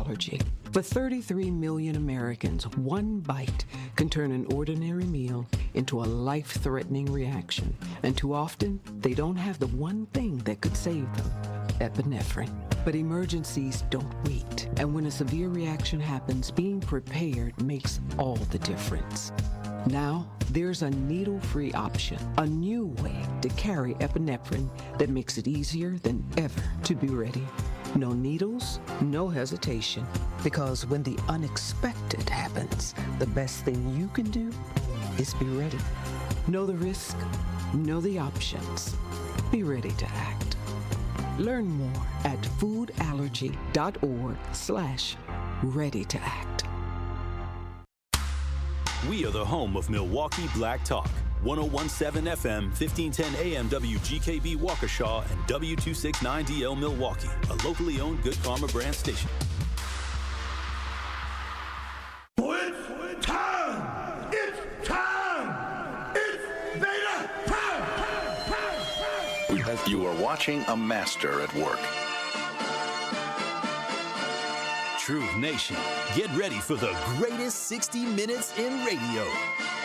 allergy. For 33 million Americans, one bite can turn an ordinary meal into a life-threatening reaction. And too often, they don't have the one thing that could save them, epinephrine. But emergencies don't wait. And when a severe reaction happens, being prepared makes all the difference. Now, there's a needle-free option, a new way to carry epinephrine that makes it easier than ever to be ready. No needles, no hesitation, because when the unexpected happens, the best thing you can do is be ready. Know the risk, know the options, be ready to act. Learn more at foodallergy.org/ready to act. We are the home of Milwaukee Black Talk. 1017 FM, 1510 AM WGKB Waukesha and W269DL Milwaukee, a locally owned Good Karma brand station. It's time! It's time! It's beta time! You are watching a master at work. Truth Nation, get ready for the greatest 60 minutes in radio,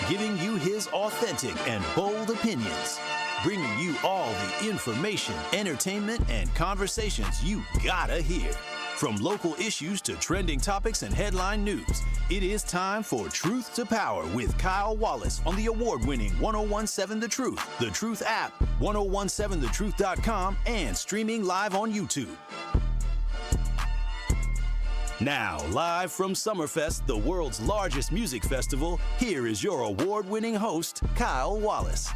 giving you his authentic and bold opinions, bringing you all the information, entertainment, and conversations you gotta hear. From local issues to trending topics and headline news, it is time for Truth to Power with Kyle Wallace on the award-winning 1017 The Truth app, 1017thetruth.com, and streaming live on YouTube. Now, live from Summerfest, the world's largest music festival, here is your award-winning host, Kyle Wallace.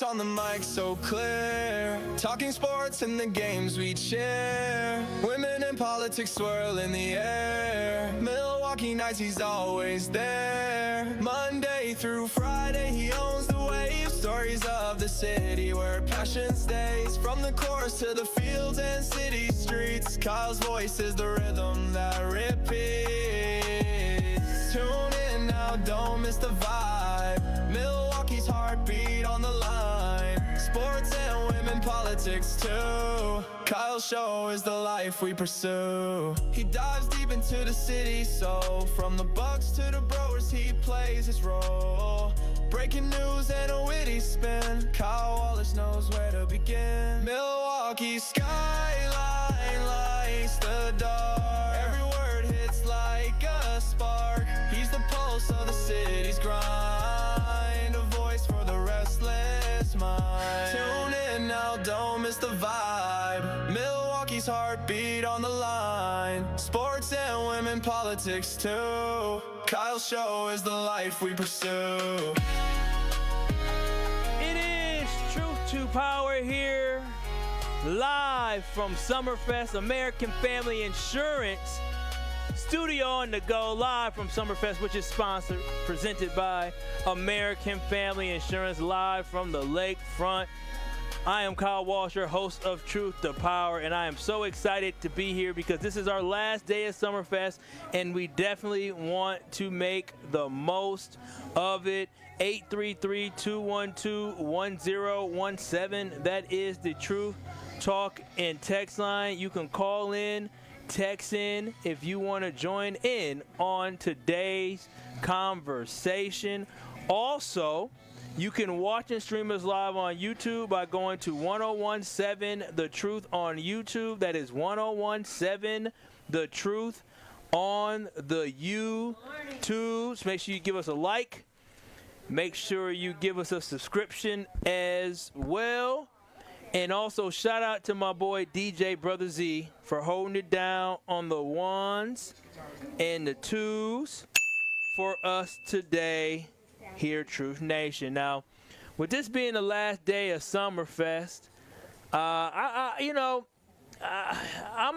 On the mic so clear, talking sports and the games we cheer. Women in politics swirl in the air. Milwaukee nights, he's always there. Monday through Friday, he owns the wave. Stories of the city where passion stays. From the chorus to the fields and city streets, Kyle's voice is the rhythm that repeats. Tune in now, don't miss the vibe. Milwaukee's heartbeat on the line. Sports and women politics too. Kyle's show is the life we pursue. He dives deep into the city, so from the Bucks to the Brewers, he plays his role. Breaking news and a witty spin. Kyle Wallace knows where to begin. Milwaukee's skyline lights the dark. Every word hits like a spark. He's the pulse of the city's grind, a voice for the restless mind. Tune in now, don't miss the vibe. Milwaukee's heartbeat on the line. Sports and women politics too. Kyle's show is the life we pursue. It is Truth to Power here, live from Summerfest, American Family Insurance. Studio on the go, live from Summerfest, which is sponsored, presented by American Family Insurance, live from the lakefront. I am Kyle Walsh, your host of Truth to Power, and I am so excited to be here because this is our last day of Summerfest, and we definitely want to make the most of it. 833-212-1017. That is the Truth Talk and text line. You can call in, text in if you want to join in on today's conversation. Also, you can watch and stream us live on YouTube by going to 1017 The Truth on YouTube. That is 1017 The Truth on the YouTubes. Make sure you give us a like. Make sure you give us a subscription as well. And also, shout out to my boy DJ Brother Z for holding it down on the ones and the twos for us today. here, Truth Nation. Now, with this being the last day of Summerfest, I'm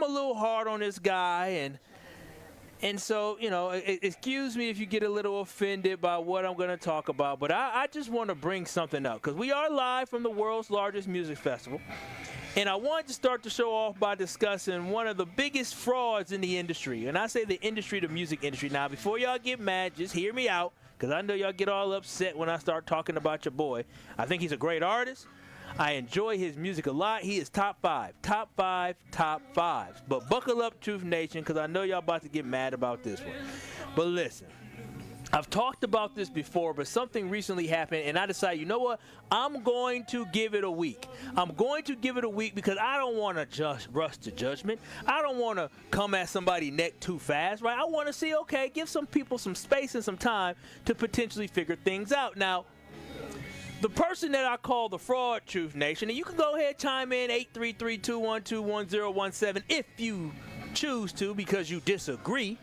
a little hard on this guy, and so, excuse me if you get a little offended by what I'm going to talk about, but I just want to bring something up because we are live from the world's largest music festival, and I wanted to start the show off by discussing one of the biggest frauds in the industry, and I say the industry, the music industry. Now, before y'all get mad, just hear me out because I know y'all get all upset when I start talking about your boy. I think he's a great artist. I enjoy his music a lot. He is top five. But buckle up, Truth Nation, because I know y'all about to get mad about this one. But listen, I've talked about this before, but something recently happened, and I decided, you know what? I'm going to give it a week. I'm going to give it a week because I don't want to just rush to judgment. I don't want to come at somebody neck too fast, right? I want to see, okay, give some people some space and some time to potentially figure things out. Now, the person that I call the fraud, Truth Nation, and you can go ahead, chime in 833-212-1017 if you choose to because you disagree,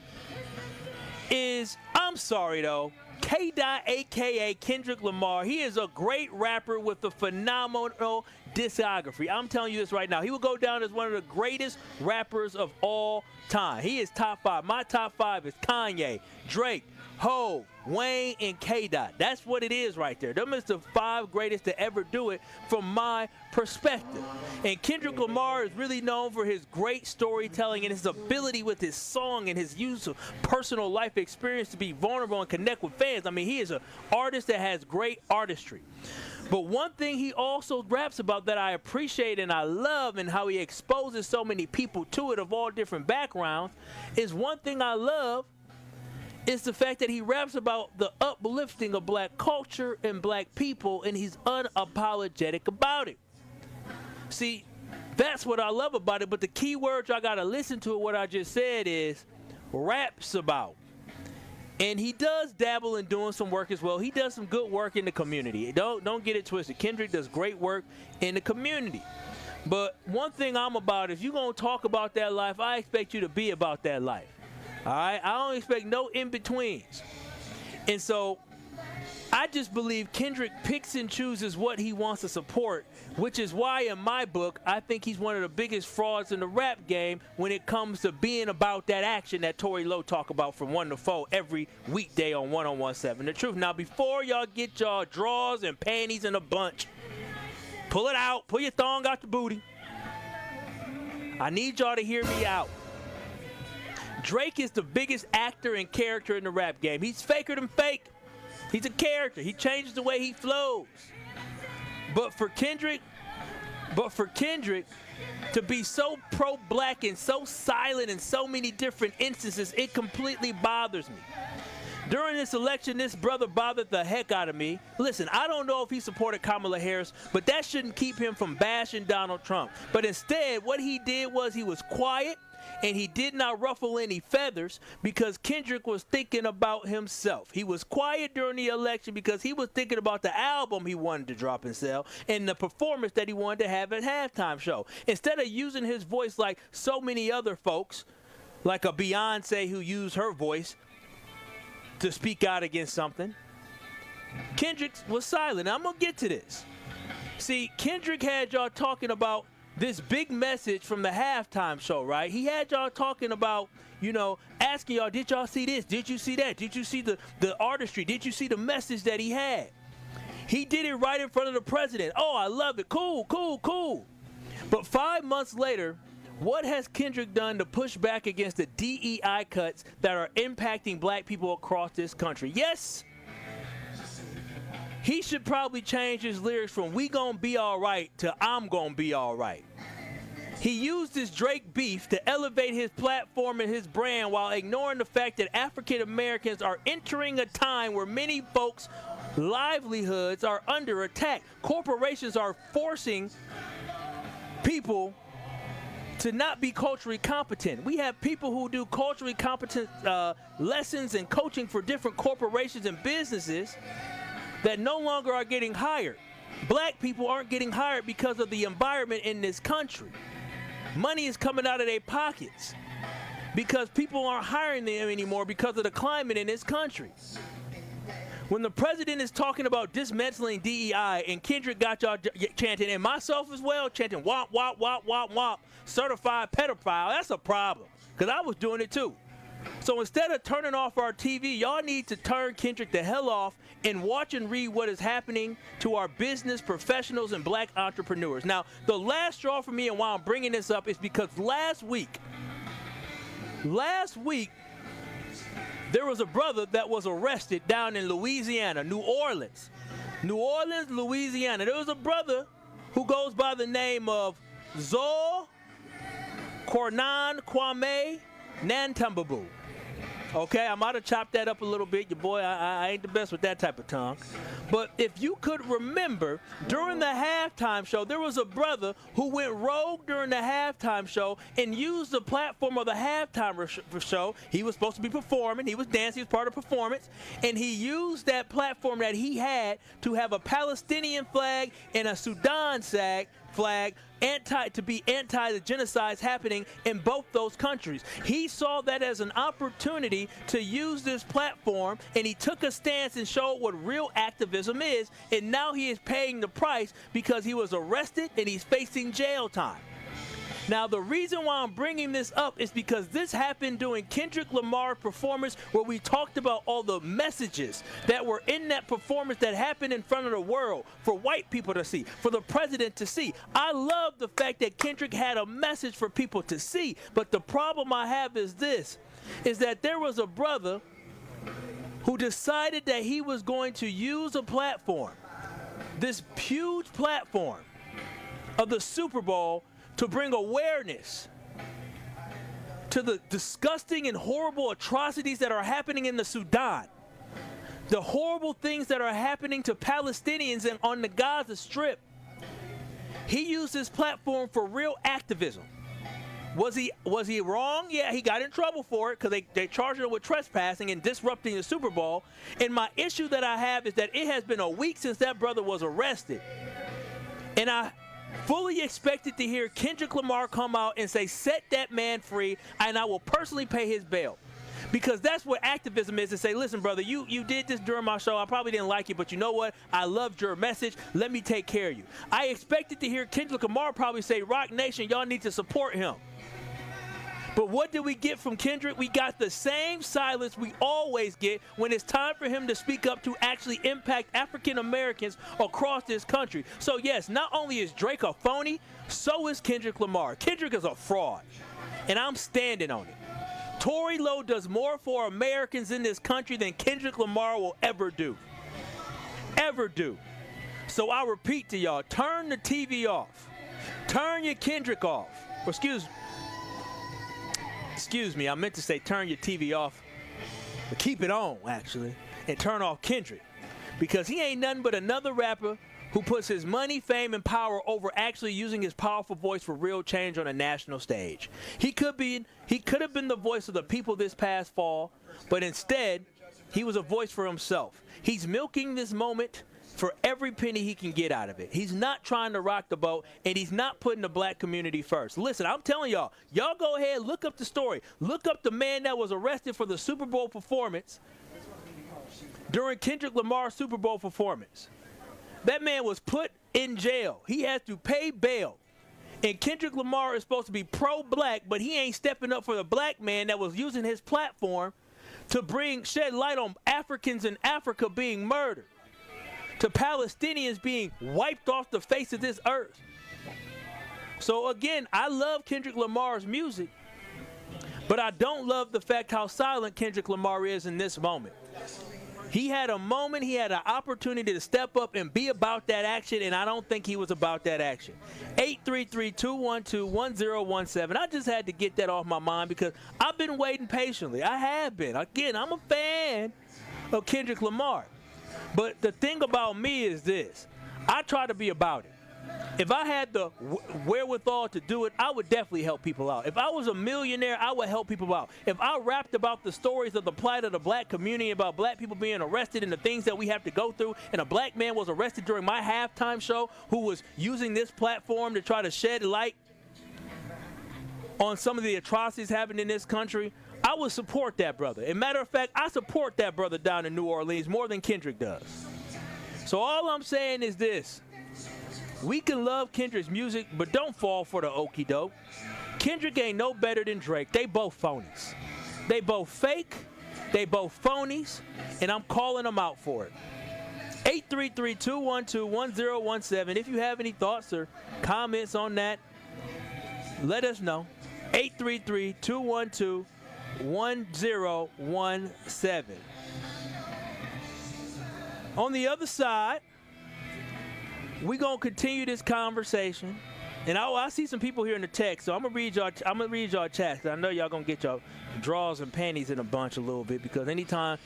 is, I'm sorry though, K-Dot, a.k.a. Kendrick Lamar. He is a great rapper with a phenomenal discography. I'm telling you this right now. He will go down as one of the greatest rappers of all time. He is top five. My top five is Kanye, Drake, Ho, Wayne, and K-Dot. That's what it is right there. Them is the five greatest to ever do it from my perspective. And Kendrick Lamar is really known for his great storytelling and his ability with his song and his use of personal life experience to be vulnerable and connect with fans. I mean, he is an artist that has great artistry. But one thing he also raps about that I appreciate and I love, and how he exposes so many people to it of all different backgrounds, is one thing I love is the fact that he raps about the uplifting of black culture and black people, and he's unapologetic about it. See, that's what I love about it, but the key word y'all got to listen to what I just said is raps about. And he does dabble in doing some work as well. He does some good work in the community. Don't get it twisted. Kendrick does great work in the community. But one thing I'm about, if you're going to talk about that life, I expect you to be about that life. All right? I don't expect no in-betweens. And so I just believe Kendrick picks and chooses what he wants to support, which is why in my book I think he's one of the biggest frauds in the rap game when it comes to being about that action that Tory Lowe talk about from 1 to 4 every weekday on 1017 The Truth. Now, before y'all get y'all drawers and panties in a bunch, pull it out, pull your thong out the booty. I need y'all to hear me out. Drake is the biggest actor and character in the rap game. He's faker than fake. He's a character. He changes the way he flows. But for Kendrick to be so pro-black and so silent in so many different instances, it completely bothers me. During this election, this brother bothered the heck out of me. Listen, I don't know if he supported Kamala Harris, but that shouldn't keep him from bashing Donald Trump. But instead, what he did was he was quiet, and he did not ruffle any feathers because Kendrick was thinking about himself. He was quiet during the election because he was thinking about the album he wanted to drop and sell and the performance that he wanted to have at halftime show. Instead of using his voice like so many other folks, like a Beyonce who used her voice to speak out against something, Kendrick was silent. I'm going to get to this. See, Kendrick had y'all talking about this big message from the halftime show, right? He had y'all talking about, asking y'all, did y'all see this? Did you see that? Did you see the artistry? Did you see the message that he had? He did it right in front of the president. Oh, I love it. Cool. But 5 months later, what has Kendrick done to push back against the DEI cuts that are impacting black people across this country? Yes, he should probably change his lyrics from "we gonna be all right" to "I'm gonna be all right." He used his Drake beef to elevate his platform and his brand while ignoring the fact that African Americans are entering a time where many folks' livelihoods are under attack. Corporations are forcing people to not be culturally competent. We have people who do culturally competent lessons and coaching for different corporations and businesses that no longer are getting hired. Black people aren't getting hired because of the environment in this country. Money is coming out of their pockets because people aren't hiring them anymore because of the climate in this country. When the president is talking about dismantling DEI and Kendrick got y'all chanting, and myself as well, chanting womp, womp, womp, womp, womp, certified pedophile, that's a problem. Because I was doing it too. So instead of turning off our TV, y'all need to turn Kendrick the hell off and watch and read what is happening to our business professionals and black entrepreneurs. Now, the last straw for me and why I'm bringing this up is because last week, there was a brother that was arrested down in Louisiana, New Orleans, Louisiana. There was a brother who goes by the name of Zol Kornan Kwame Nantumbabu. Okay, I might have chopped that up a little bit. Your boy, I ain't the best with that type of tongue. But if you could remember, during the halftime show, there was a brother who went rogue during the halftime show and used the platform of the halftime show. He was supposed to be performing. He was dancing. He was part of the performance. And he used that platform that he had to have a Palestinian flag and a Sudan flag to be anti the genocides happening in both those countries. He saw that as an opportunity to use this platform, and he took a stance and showed what real activism is, and now he is paying the price because he was arrested and he's facing jail time. Now, the reason why I'm bringing this up is because this happened during Kendrick Lamar's performance, where we talked about all the messages that were in that performance that happened in front of the world for white people to see, for the president to see. I love the fact that Kendrick had a message for people to see, but the problem I have is this, is that there was a brother who decided that he was going to use a platform, this huge platform of the Super Bowl, to bring awareness to the disgusting and horrible atrocities that are happening in the Sudan, the horrible things that are happening to Palestinians and on the Gaza Strip. He used his platform for real activism. Was he wrong? Yeah, he got in trouble for it because they charged him with trespassing and disrupting the Super Bowl. And my issue that I have is that it has been a week since that brother was arrested. And I fully expected to hear Kendrick Lamar come out and say, set that man free, and I will personally pay his bail. Because that's what activism is, to say, listen, brother, you did this during my show. I probably didn't like it, but you know what? I loved your message. Let me take care of you. I expected to hear Kendrick Lamar probably say, Rock Nation, y'all need to support him. But what did we get from Kendrick? We got the same silence we always get when it's time for him to speak up to actually impact African Americans across this country. So yes, not only is Drake a phony, so is Kendrick Lamar. Kendrick is a fraud, and I'm standing on it. Tory Lowe does more for Americans in this country than Kendrick Lamar will ever do. Ever do. So I repeat to y'all, turn the TV off. Turn your Kendrick off. Or excuse me, I meant to say turn your TV off, but keep it on, actually, and turn off Kendrick. Because he ain't nothing but another rapper who puts his money, fame, and power over actually using his powerful voice for real change on a national stage. He could have been the voice of the people this past fall, but instead, he was a voice for himself. He's milking this moment for every penny he can get out of it. He's not trying to rock the boat, and he's not putting the black community first. Listen, I'm telling y'all go ahead, look up the story. Look up the man that was arrested for the Super Bowl performance during Kendrick Lamar's Super Bowl performance. That man was put in jail. He has to pay bail. And Kendrick Lamar is supposed to be pro-black, but he ain't stepping up for the black man that was using his platform to shed light on Africans in Africa being murdered, to Palestinians being wiped off the face of this earth. So again, I love Kendrick Lamar's music, but I don't love the fact how silent Kendrick Lamar is in this moment. He had a moment, he had an opportunity to step up and be about that action, and I don't think he was about that action. 833-212-1017. I just had to get that off my mind because I've been waiting patiently. I have been. Again, I'm a fan of Kendrick Lamar. But the thing about me is this. I try to be about it. If I had the wherewithal to do it, I would definitely help people out. If I was a millionaire, I would help people out. If I rapped about the stories of the plight of the black community, about black people being arrested and the things that we have to go through, and a black man was arrested during my halftime show who was using this platform to try to shed light on some of the atrocities happening in this country, I would support that brother. As a matter of fact, I support that brother down in New Orleans more than Kendrick does. So all I'm saying is this. We can love Kendrick's music, but don't fall for the okie doke. Kendrick ain't no better than Drake. They both phonies. They both fake. They both phonies. And I'm calling them out for it. 833-212-1017. If you have any thoughts or comments on that, let us know. 833-212-1017. On the other side, we're going to continue this conversation. And I see some people here in the text, so I'm gonna read y'all chats. I know y'all gonna get y'all drawers and panties in a bunch a little bit, because anytime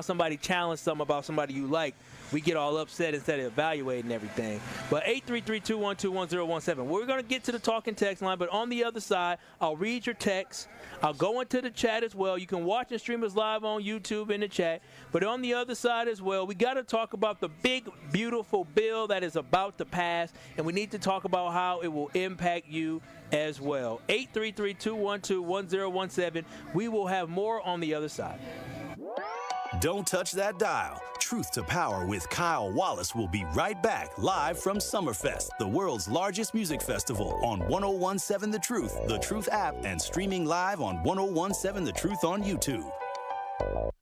somebody challenges something about somebody you like, we get all upset instead of evaluating everything. But 833-212-1017. We're gonna get to the talking text line, but on the other side, I'll read your text. I'll go into the chat as well. You can watch and stream us live on YouTube in the chat. But on the other side as well, we got to talk about the big, beautiful bill that is about to pass, and we need to talk about how it will impact you as well. 833-212-1017. We will have more on the other side. Don't touch that dial. Truth to Power with Kyle Wallace will be right back, live from Summerfest, the world's largest music festival, on 1017 The Truth app, and streaming live on 1017 The Truth on YouTube.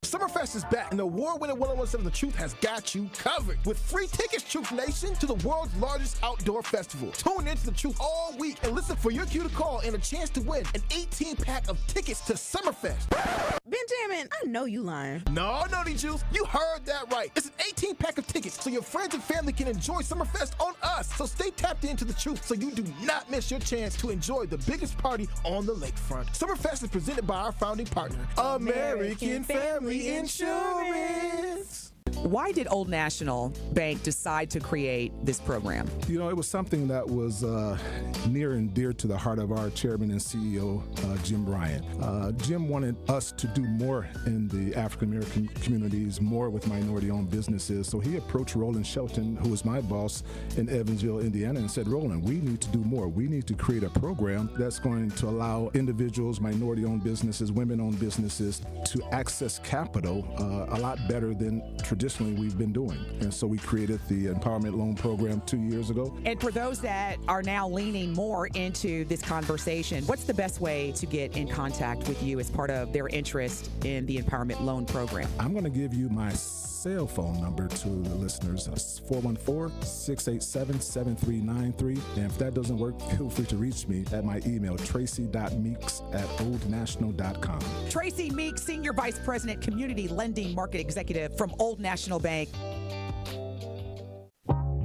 Summerfest is back, and the award-winning 1017 The Truth has got you covered. With free tickets, Truth Nation, to the world's largest outdoor festival. Tune into The Truth all week and listen for your cue to call and a chance to win an 18-pack of tickets to Summerfest. Benjamin, I know you lying. No, Juice, you heard that right. It's an 18-pack of tickets so your friends and family can enjoy Summerfest on us. So stay tapped into The Truth so you do not miss your chance to enjoy the biggest party on the lakefront. Summerfest is presented by our founding partner, American Family Insurance. Why did Old National Bank decide to create this program? You know, it was something that was near and dear to the heart of our chairman and CEO, Jim Bryant. Jim wanted us to do more in the African-American communities, more with minority-owned businesses. So he approached Roland Shelton, who was my boss in Evansville, Indiana, and said, Roland, we need to do more. We need to create a program that's going to allow individuals, minority-owned businesses, women-owned businesses to access capital a lot better than traditionally we've been doing. And so we created the Empowerment Loan Program 2 years ago. And for those that are now leaning more into this conversation, what's the best way to get in contact with you as part of their interest in the Empowerment Loan Program? I'm going to give you my cell phone number to the listeners. It's 414-687-7393. And if that doesn't work, feel free to reach me at my email, tracy.meeks@oldnational.com. Tracy Meeks, Senior Vice President, Community Lending Market Executive from Old National Bank.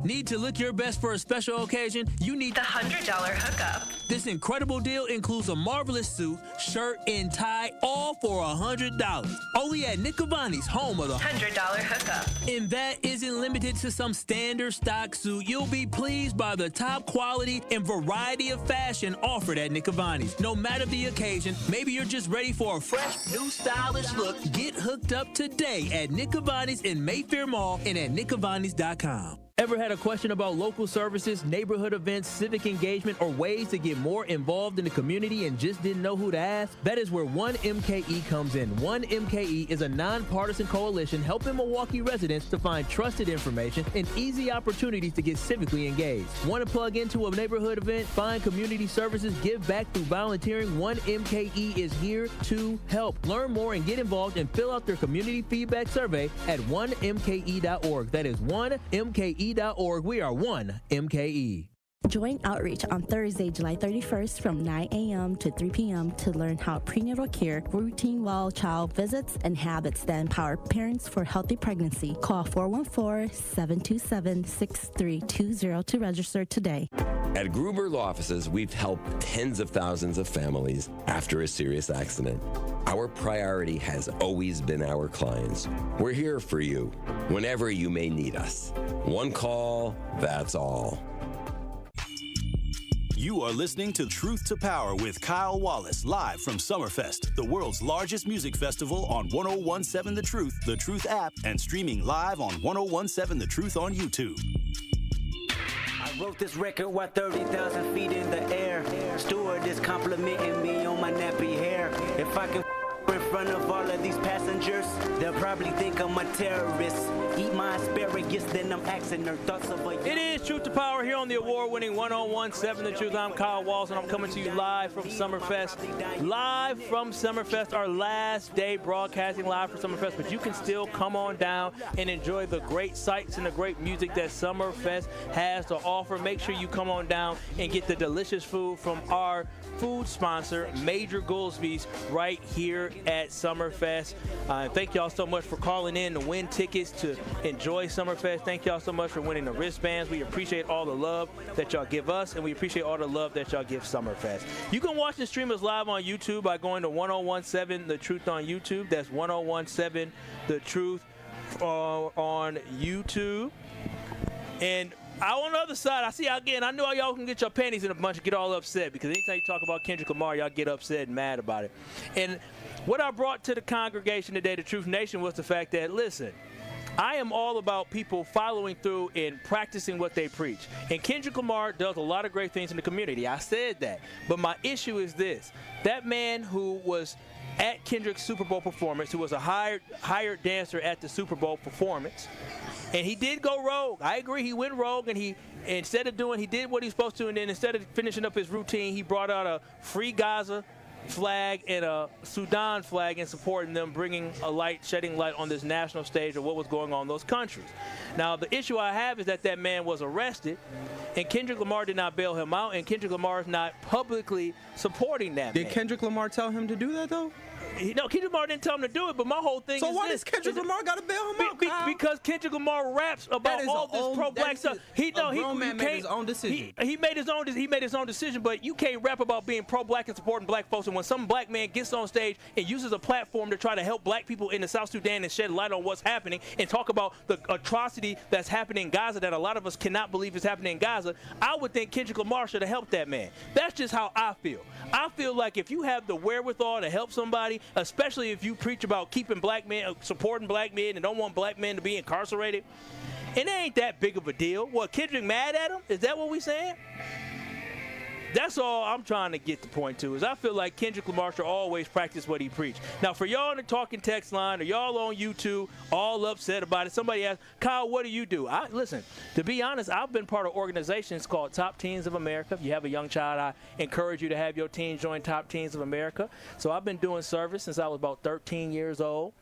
Need to look your best for a special occasion? You need the $100 hookup. This incredible deal includes a marvelous suit, shirt, and tie, all for $100. Only at Nick Cavani's, home of the $100 hookup. And that isn't limited to some standard stock suit. You'll be pleased by the top quality and variety of fashion offered at Nick Cavani's. No matter the occasion, maybe you're just ready for a fresh, new stylish look. Get hooked up today at Nick Cavani's in Mayfair Mall and at nickcavani's.com. Ever had a question about local services, neighborhood events, civic engagement, or ways to get more involved in the community and just didn't know who to ask? That is where 1MKE comes in. 1MKE is a nonpartisan coalition helping Milwaukee residents to find trusted information and easy opportunities to get civically engaged. Want to plug into a neighborhood event, find community services, give back through volunteering? 1MKE is here to help. Learn more and get involved and fill out their community feedback survey at 1mke.org. That is 1mke.org. We are 1MKE. Join Outreach on Thursday, July 31st from 9 a.m. to 3 p.m. to learn how prenatal care, routine well child visits, and habits that empower parents for healthy pregnancy. Call 414-727-6320 to register today. At Gruber Law Offices, we've helped tens of thousands of families after a serious accident. Our priority has always been our clients. We're here for you whenever you may need us. One call, that's all. You are listening to Truth to Power with Kyle Wallace, live from Summerfest, the world's largest music festival, on 1017 The Truth app, and streaming live on 1017 The Truth on YouTube. I wrote this record while 30,000 feet in the air. Steward is complimenting me on my nappy hair. If I can front of all of these passengers, they'll probably think I'm a terrorist. Eat my asparagus, then I'm asking her thoughts of a... It is Truth to Power here on the award-winning 101.7 The Truth. I'm Kyle Walls, and I'm coming to you live from Summerfest. Live from Summerfest, our last day broadcasting live for Summerfest, but you can still come on down and enjoy the great sights and the great music that Summerfest has to offer. Make sure you come on down and get the delicious food from our food sponsor, Major Goolsby's, right here at Summerfest. Thank y'all so much for calling in to win tickets to enjoy Summerfest. Thank y'all so much for winning the wristbands. We appreciate all the love that y'all give us, and we appreciate all the love that y'all give Summerfest. You can watch and stream us live on YouTube by going to 101.7 The Truth on YouTube. That's 101.7 The Truth on YouTube. And on the other side, I see again, I know y'all can get your panties in a bunch and get all upset, because anytime you talk about Kendrick Lamar, y'all get upset and mad about it. And what I brought to the congregation today, the Truth Nation, was the fact that, listen, I am all about people following through and practicing what they preach. And Kendrick Lamar does a lot of great things in the community. I said that. But my issue is this. That man who was at Kendrick's Super Bowl performance, who was a hired dancer at the Super Bowl performance, and he did go rogue. I agree, he went rogue, and he did what he's supposed to, and then instead of finishing up his routine, he brought out a Free Gaza flag and a Sudan flag and supporting them, shedding light on this national stage of what was going on in those countries. Now, the issue I have is that man was arrested, and Kendrick Lamar did not bail him out, and Kendrick Lamar is not publicly supporting that man. Did Kendrick Lamar tell him to do that, though? No, Kendrick Lamar didn't tell him to do it, but my whole thing is so why does Kendrick Lamar got to bail him out, Kyle? Because Kendrick Lamar raps about all this pro-black stuff. He made his own decision. He made his own decision, but you can't rap about being pro-black and supporting black folks, and when some black man gets on stage and uses a platform to try to help black people in the South Sudan and shed light on what's happening and talk about the atrocity that's happening in Gaza that a lot of us cannot believe is happening in Gaza, I would think Kendrick Lamar should have helped that man. That's just how I feel. I feel like if you have the wherewithal to help somebody, especially if you preach about keeping black men, supporting black men, and don't want black men to be incarcerated, it ain't that big of a deal. What, Kendrick mad at him? Is that what we saying? That's all I'm trying to get the point to, is I feel like Kendrick Lamar should always practice what he preached. Now, for y'all on the talking text line, or y'all on YouTube all upset about it, somebody asked, Kyle, what do you do? Listen, to be honest, I've been part of organizations called Top Teens of America. If you have a young child, I encourage you to have your teen join Top Teens of America. So I've been doing service since I was about 13 years old.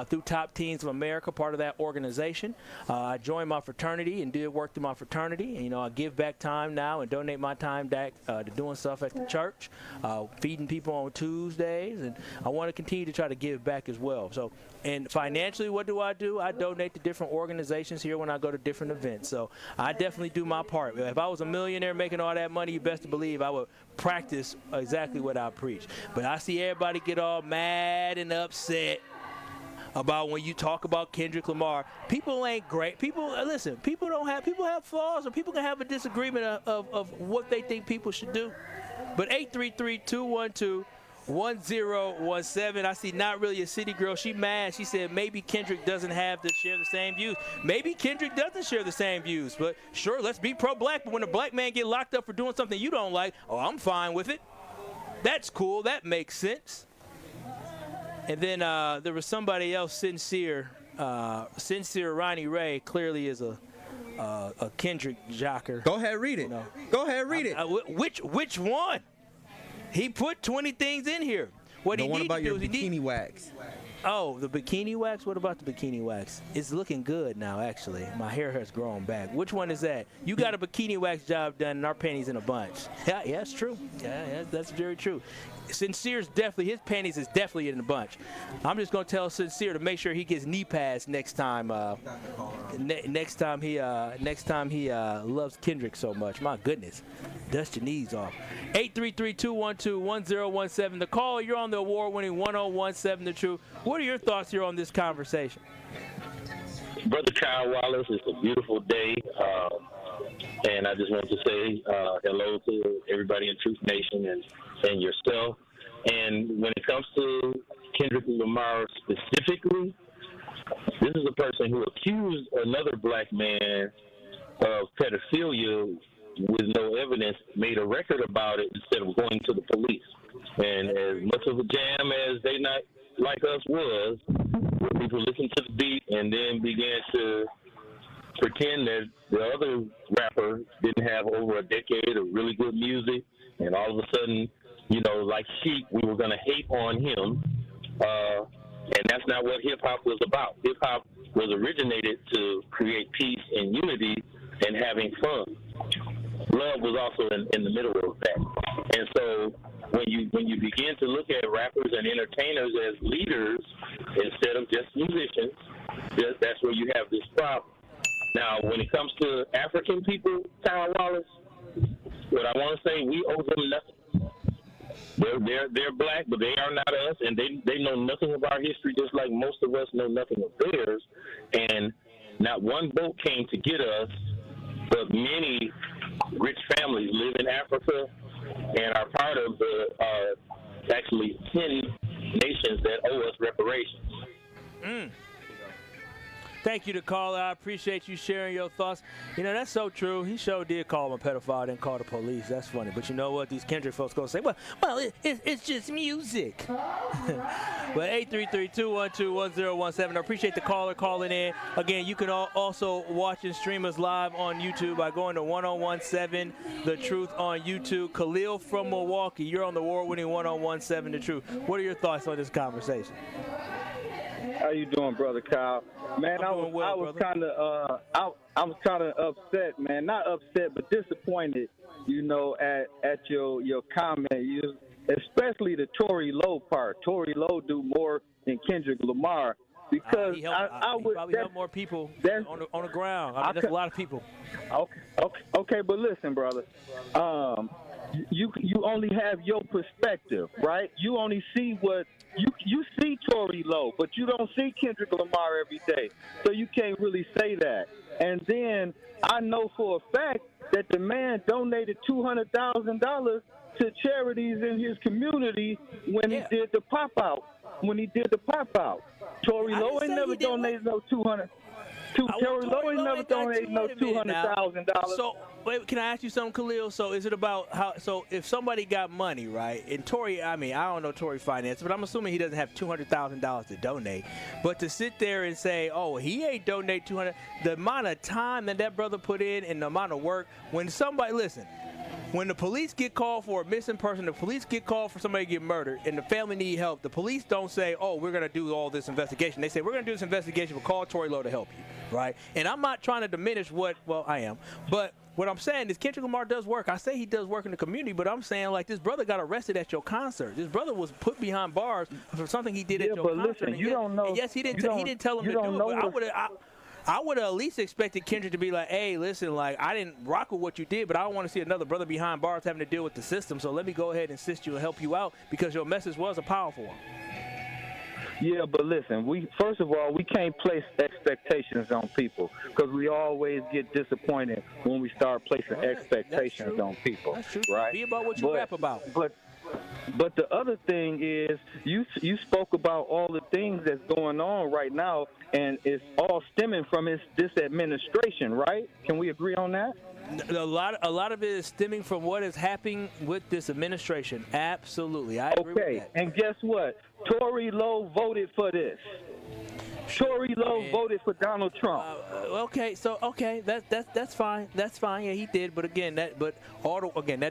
Through Top Teens of America, part of that organization. I joined my fraternity and did work through my fraternity. And, I give back time now and donate my time back to doing stuff at the church, feeding people on Tuesdays, and I want to continue to try to give back as well. So, and financially, what do? I donate to different organizations here when I go to different events. So I definitely do my part. If I was a millionaire making all that money, you best to believe I would practice exactly what I preach. But I see everybody get all mad and upset about when you talk about Kendrick Lamar. People ain't great. People have flaws, or people can have a disagreement of what they think people should do. But 833-212-1017. I see Not Really a City Girl. She mad. She said maybe Kendrick doesn't have to share the same views. Maybe Kendrick doesn't share the same views. But sure, let's be pro-black. But when a black man get locked up for doing something you don't like, I'm fine with it. That's cool. That makes sense. And then there was somebody else, Sincere Ronnie Ray, clearly is a Kendrick jocker. Go ahead, read it. Go ahead, read it. Which one? He put 20 things in here. What the he one need about to your do is bikini wax. Oh, the bikini wax? What about the bikini wax? It's looking good now, actually. My hair has grown back. Which one is that? You got a bikini wax job done and our panties in a bunch. Yeah, it's true. Yeah, that's very true. Sincere's his panties is definitely in a bunch. I'm just gonna tell Sincere to make sure he gets knee pads next time. Next time he loves Kendrick so much. My goodness, dust your knees off. 833-212-1017. The call. You're on the award-winning 101.7 The Truth. What are your thoughts here on this conversation? Brother Kyle Wallace, it's a beautiful day. And I just want to say hello to everybody in Truth Nation and yourself. And when it comes to Kendrick Lamar specifically, this is a person who accused another black man of pedophilia with no evidence, made a record about it instead of going to the police. And as much of a jam as they like us was, where people listened to the beat and then began to pretend that the other rapper didn't have over a decade of really good music, and all of a sudden, like sheep, we were going to hate on him. And that's not what hip-hop was about. Hip-hop was originated to create peace and unity and having fun. Love was also in the middle of that. And so when you begin to look at rappers and entertainers as leaders instead of just musicians, that's where you have this problem. Now, when it comes to African people, Kyle Wallace, what I want to say, we owe them nothing. They're black, but they are not us, and they know nothing of our history, just like most of us know nothing of theirs. And not one boat came to get us, but many rich families live in Africa and are part of the actually 10 nations that owe us reparations. Thank you to caller. I appreciate you sharing your thoughts. That's so true. He sure did call him a pedophile, didn't call the police. That's funny. But you know what? These Kendrick folks going to say, well, it's just music. But 833-212-1017. I appreciate the caller calling in. Again, you can also watch and stream us live on YouTube by going to 1017 The Truth on YouTube. Khalil from Milwaukee, you're on the award-winning 1017 The Truth. What are your thoughts on this conversation? How you doing, Brother Kyle? Man, I was kind of upset, man. Not upset, but disappointed, at your comment. Especially the Tory Lowe part. Tory Lowe do more than Kendrick Lamar because he probably help more people on the ground. That's a lot of people. Okay, but listen, brother. You only have your perspective, right? You only see what you see Tory Lowe, but you don't see Kendrick Lamar every day, so you can't really say that. And then I know for a fact that the man donated $200,000 to charities in his community when he did the pop out. Tory Lowe ain't never donated no $200,000. Tory Lowe ain't never donated no $200,000. So, wait, can I ask you something, Khalil? So, is it about how? So, if somebody got money, right? And Tory, I don't know Tory finance, but I'm assuming he doesn't have $200,000 to donate. But to sit there and say, "Oh, he ain't donate 200," the amount of time that brother put in and the amount of work. When somebody when the police get called for a missing person, the police get called for somebody to get murdered, and the family need help, the police don't say, "Oh, we're going to do all this investigation." They say, "We're going to do this investigation, but call Tory Lowe to help you," right? And I'm not trying to diminish I am, but what I'm saying is Kendrick Lamar does work. I say he does work in the community, but I'm saying this brother got arrested at your concert. This brother was put behind bars for something he did at your concert. Listen, you don't know. Yes, he didn't tell him to do it. But I would have at least expected Kendrick to be like, "Hey, listen, I didn't rock with what you did, but I don't want to see another brother behind bars having to deal with the system. So let me go ahead and assist you and help you out because your message was a powerful one." Yeah, but listen, first of all, we can't place expectations on people because we always get disappointed when we start placing expectations on people. That's true. Right? Be about what you rap about. But the other thing is, you spoke about all the things that's going on right now, and it's all stemming from this administration, right? Can we agree on that? A lot of it is stemming from what is happening with this administration. Absolutely, I agree with that. And guess what? Tory Lowe voted for this. Tory Lowe voted for Donald Trump. That's fine. That's fine. Yeah, he did. But again, that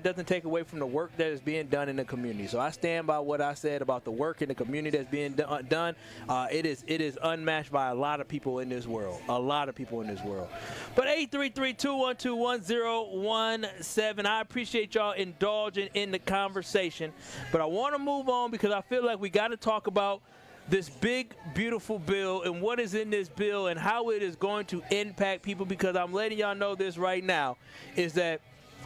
doesn't take away from the work that is being done in the community. So I stand by what I said about the work in the community that's being done. It is unmatched by a lot of people in this world. But 833-212-1017. I appreciate y'all indulging in the conversation. But I want to move on because I feel like we got to talk about this big, beautiful bill and what is in this bill and how it is going to impact people, because I'm letting y'all know this right now, is that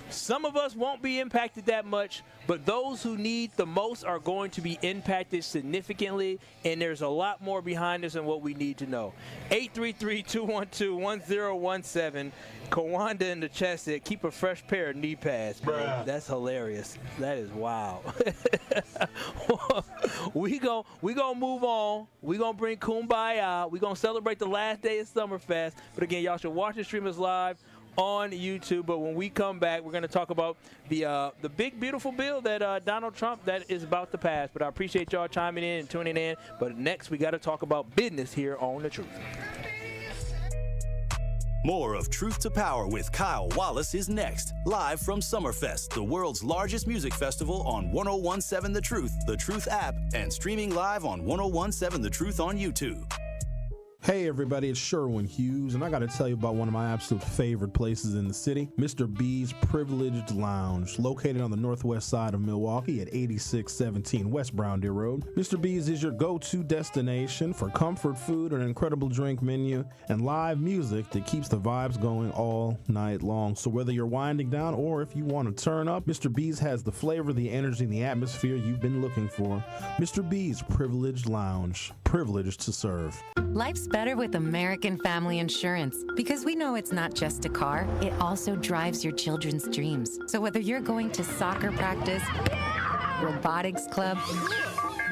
some of us won't be impacted that much, but those who need the most are going to be impacted significantly, and there's a lot more behind this than what we need to know. 833-212-1017. Kawanda in the chat said, "Keep a fresh pair of knee pads." That's hilarious. That is wild. we gonna move on. We gonna bring Kumbaya. We gonna celebrate the last day of Summerfest. But again, y'all should watch and stream us live on YouTube. But when we come back, we're going to talk about the big, beautiful bill that Donald Trump that is about to pass. But I appreciate y'all chiming in and tuning in. But next, we got to talk about business here on The Truth. More of Truth to Power with Kyle Wallace is next, live from Summerfest, the world's largest music festival on 1017 The Truth app, and streaming live on 1017 The Truth on YouTube. Hey everybody, it's Sherwin Hughes, and I got to tell you about one of my absolute favorite places in the city, Mr. B's Privileged Lounge, located on the northwest side of Milwaukee at 8617 West Brown Deer Road. Mr. B's is your go-to destination for comfort food, an incredible drink menu, and live music that keeps the vibes going all night long. So whether you're winding down or if you want to turn up, Mr. B's has the flavor, the energy, and the atmosphere you've been looking for. Mr. B's Privileged Lounge, privileged to serve. Life's better with American Family Insurance because we know it's not just a car, it also drives your children's dreams. So whether you're going to soccer practice, robotics club,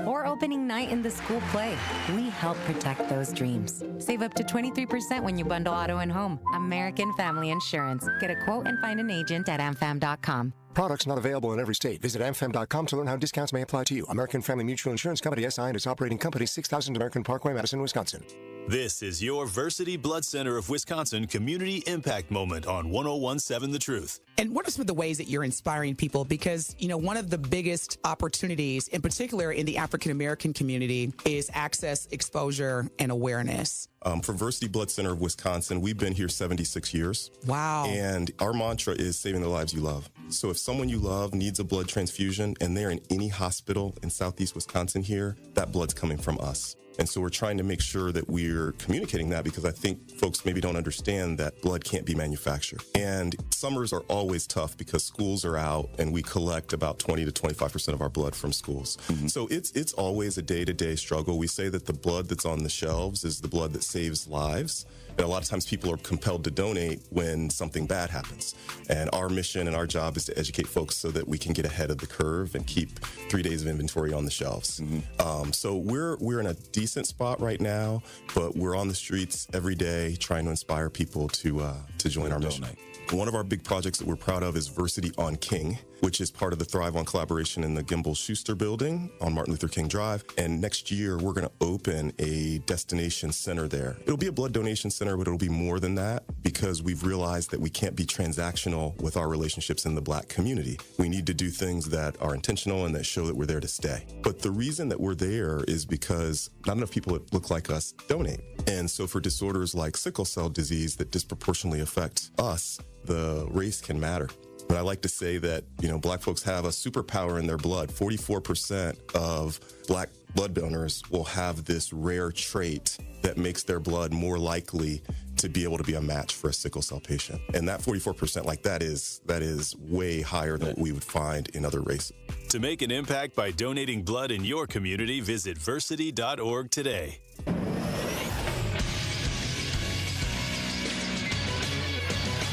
or opening night in the school play, we help protect those dreams. Save up to 23% when you bundle auto and home. American Family Insurance. Get a quote and find an agent at amfam.com. Products not available in every state. Visit amfam.com to learn how discounts may apply to you. American Family Mutual Insurance Company, SI, and its operating company, 6000 American Parkway, Madison, Wisconsin. This is your Versity Blood Center of Wisconsin Community Impact Moment on 1017 The Truth. And what are some of the ways that you're inspiring people? Because, you know, one of the biggest opportunities, in particular in the African-American community, is access, exposure, and awareness. For Versity Blood Center of Wisconsin, we've been here 76 years. Wow. And our mantra is saving the lives you love. So if someone you love needs a blood transfusion and they're in any hospital in Southeast Wisconsin here, that blood's coming from us. And so we're trying to make sure that we're communicating that, because I think folks maybe don't understand that blood can't be manufactured. And summers are always tough because schools are out and we collect about 20 to 25% of our blood from schools. Mm-hmm. So it's always a day-to-day struggle. We say that the blood that's on the shelves is the blood that saves lives. And a lot of times people are compelled to donate when something bad happens. And our mission and our job is to educate folks so that we can get ahead of the curve and keep 3 days of inventory on the shelves. Mm-hmm. So we're in a decent spot right now, but we're on the streets every day trying to inspire people to join our mission. One of our big projects that we're proud of is Versity on King, which is part of the Thrive on collaboration in the Gimbel Schuster building on Martin Luther King Drive. And next year, we're going to open a destination center there. It'll be a blood donation center, but it'll be more than that, because we've realized that we can't be transactional with our relationships in the Black community. We need to do things that are intentional and that show that we're there to stay. But the reason that we're there is because not enough people that look like us donate. And so for disorders like sickle cell disease that disproportionately affect us, the race can matter. But I like to say that, you know, Black folks have a superpower in their blood. 44% of Black blood donors will have this rare trait that makes their blood more likely to be able to be a match for a sickle cell patient. And that 44%, like that is way higher than what we would find in other races. To make an impact by donating blood in your community, visit versity.org today.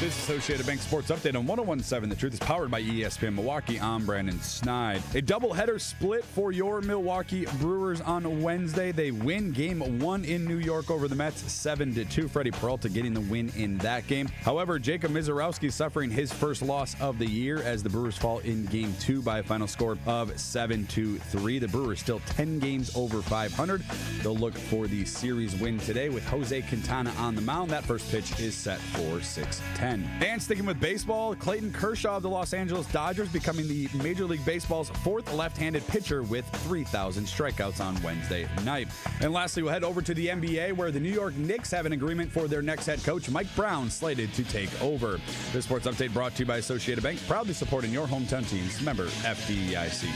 This Associated Bank Sports Update on 1017 The Truth is powered by ESPN Milwaukee. I'm Brandon Snide. A doubleheader split for your Milwaukee Brewers on Wednesday. They win Game 1 in New York over the Mets 7-2. Freddie Peralta getting the win in that game. However, Jacob Mizorowski suffering his first loss of the year as the Brewers fall in Game 2 by a final score of 7-3. The Brewers still 10 games over 500. They'll look for the series win today with Jose Quintana on the mound. That first pitch is set for 6:10. And sticking with baseball, Clayton Kershaw of the Los Angeles Dodgers becoming the Major League Baseball's fourth left-handed pitcher with 3,000 strikeouts on Wednesday night. And lastly, we'll head over to the NBA, where the New York Knicks have an agreement for their next head coach, Mike Brown, slated to take over. This sports update brought to you by Associated Bank, proudly supporting your hometown teams. Member FDIC.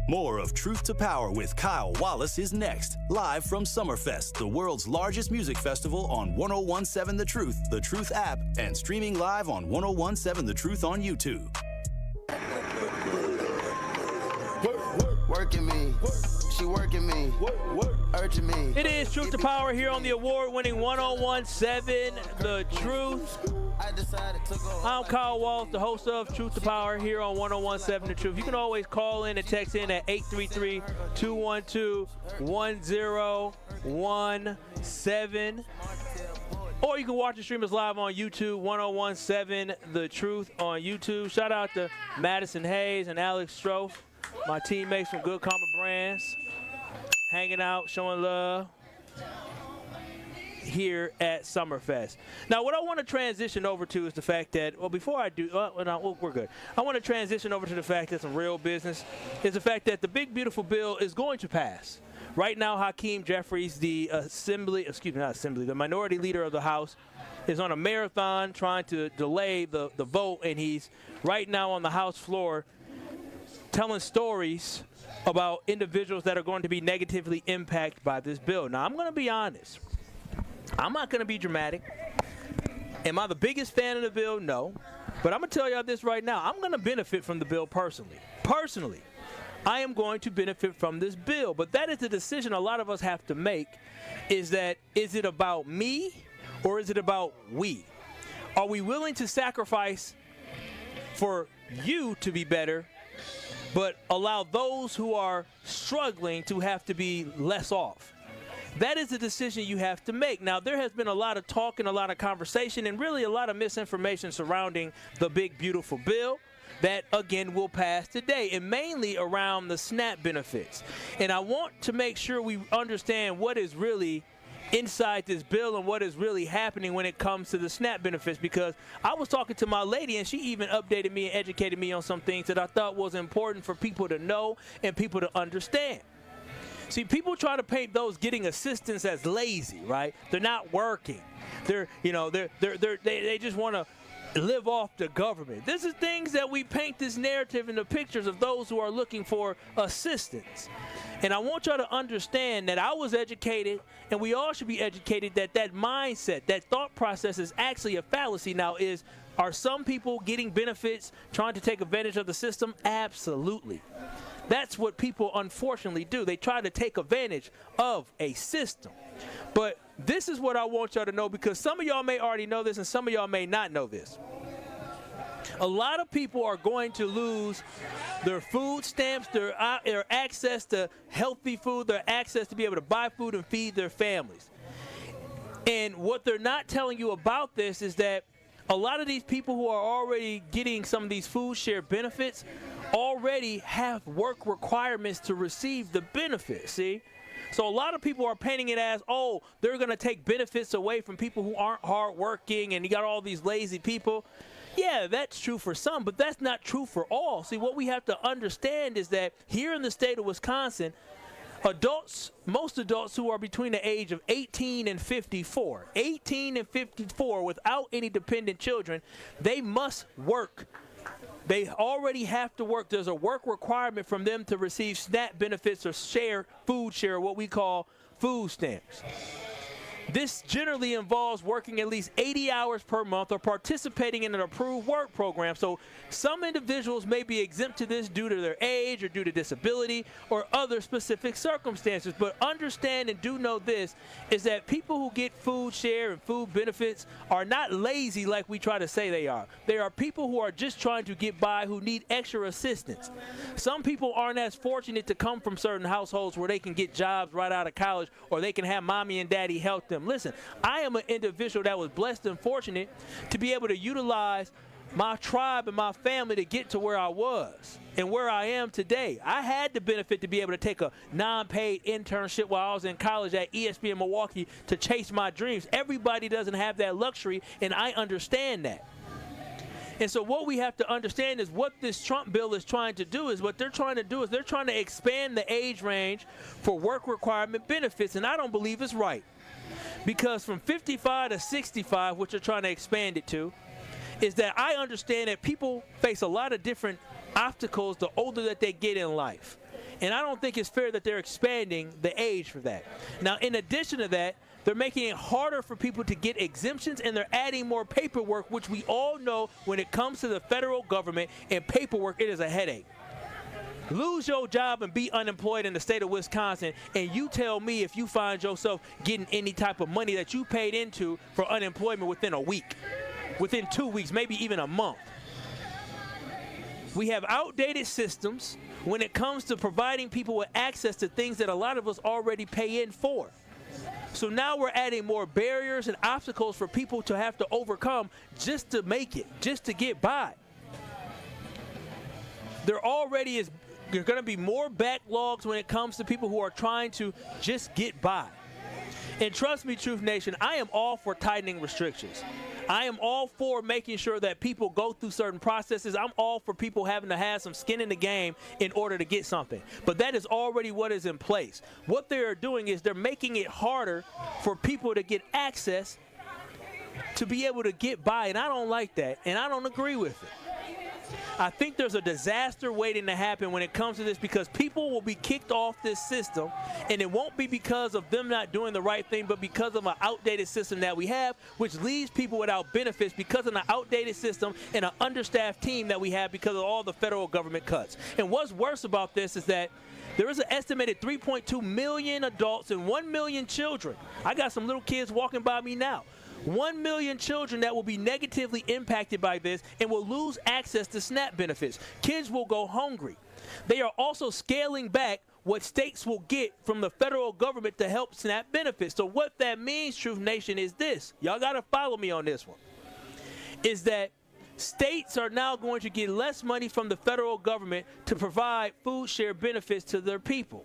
More of Truth to Power with Kyle Wallace is next, live from Summerfest, the world's largest music festival on 1017 The Truth app, and streaming live on 1017 The Truth on YouTube. Working me. She working me. Urging me. It is Truth to Power here on the award-winning 1017 The Truth. I'm Kyle Wallace, the host of Truth to Power here on 1017 The Truth. You can always call in and text in at 833-212-1017. 1017. Or you can watch the stream us live on YouTube, 1017 The Truth on YouTube. Shout out to Madison Hayes and Alex Strofe, my teammates from Good Karma Brands, hanging out, showing love here at Summerfest. Now, what I want to transition over to is the fact that, well, before I do, we're good. I want to transition over to the fact that some real business is the fact that the big, beautiful bill is going to pass. Right now, Hakeem Jeffries, the minority leader of the House, is on a marathon trying to delay the vote, and he's right now on the House floor telling stories about individuals that are going to be negatively impacted by this bill. Now, I'm going to be honest. I'm not going to be dramatic. Am I the biggest fan of the bill? No. But I'm going to tell y'all this right now. I'm going to benefit from the bill personally. Personally. I am going to benefit from this bill. But that is the decision a lot of us have to make, is it about me or is it about we? Are we willing to sacrifice for you to be better, but allow those who are struggling to have to be less off? That is a decision you have to make. Now, there has been a lot of talk and a lot of conversation and really a lot of misinformation surrounding the big, beautiful bill that, again, will pass today, and mainly around the SNAP benefits. And I want to make sure we understand what is really inside this bill and what is really happening when it comes to the SNAP benefits, because I was talking to my lady and she even updated me and educated me on some things that I thought was important for people to know and people to understand. See, people try to paint those getting assistance as lazy, right? They're not working. They just want to live off the government. This is things that we paint this narrative in the pictures of those who are looking for assistance. And I want y'all to understand that I was educated, and we all should be educated, that mindset, that thought process is actually a fallacy. Now, are some people getting benefits, trying to take advantage of the system? Absolutely. That's what people unfortunately do. They try to take advantage of a system. But this is what I want y'all to know, because some of y'all may already know this and some of y'all may not know this. A lot of people are going to lose their food stamps, their access to healthy food, their access to be able to buy food and feed their families. And what they're not telling you about this is that a lot of these people who are already getting some of these food share benefits already have work requirements to receive the benefits, see? So a lot of people are painting it as, oh, they're going to take benefits away from people who aren't hardworking, and you got all these lazy people. Yeah, that's true for some, but that's not true for all. See, what we have to understand is that here in the state of Wisconsin, most adults who are between the age of 18 and 54 without any dependent children, they must work. They already have to work. There's a work requirement from them to receive SNAP benefits or food share, what we call food stamps. This generally involves working at least 80 hours per month or participating in an approved work program. So some individuals may be exempt to this due to their age or due to disability or other specific circumstances. But understand and do know this, is that people who get food share and food benefits are not lazy like we try to say they are. They are people who are just trying to get by, who need extra assistance. Some people aren't as fortunate to come from certain households where they can get jobs right out of college, or they can have mommy and daddy help them. Listen, I am an individual that was blessed and fortunate to be able to utilize my tribe and my family to get to where I was and where I am today. I had the benefit to be able to take a non-paid internship while I was in college at ESPN Milwaukee to chase my dreams. Everybody doesn't have that luxury, and I understand that. And so what we have to understand is what this Trump bill is trying to do is they're trying to expand the age range for work requirement benefits, and I don't believe it's right. Because from 55 to 65, which they're trying to expand it to, is that I understand that people face a lot of different obstacles the older that they get in life. And I don't think it's fair that they're expanding the age for that. Now, in addition to that, they're making it harder for people to get exemptions, and they're adding more paperwork, which we all know when it comes to the federal government and paperwork, it is a headache. Lose your job and be unemployed in the state of Wisconsin, and you tell me if you find yourself getting any type of money that you paid into for unemployment within a week, within 2 weeks, maybe even a month. We have outdated systems when it comes to providing people with access to things that a lot of us already pay in for. So now we're adding more barriers and obstacles for people to have to overcome just to make it, just to get by. There going to be more backlogs when it comes to people who are trying to just get by. And trust me, Truth Nation, I am all for tightening restrictions. I am all for making sure that people go through certain processes. I'm all for people having to have some skin in the game in order to get something. But that is already what is in place. What they're doing is they're making it harder for people to get access to be able to get by. And I don't like that, and I don't agree with it. I think there's a disaster waiting to happen when it comes to this, because people will be kicked off this system, and it won't be because of them not doing the right thing, but because of an outdated system that we have, which leaves people without benefits because of an outdated system and an understaffed team that we have because of all the federal government cuts. And what's worse about this is that there is an estimated 3.2 million adults and 1 million children. I got some little kids walking by me now. 1 million children that will be negatively impacted by this and will lose access to SNAP benefits. Kids will go hungry. They are also scaling back what states will get from the federal government to help SNAP benefits. So what that means, Truth Nation, is this. Y'all got to follow me on this one. Is that states are now going to get less money from the federal government to provide food share benefits to their people.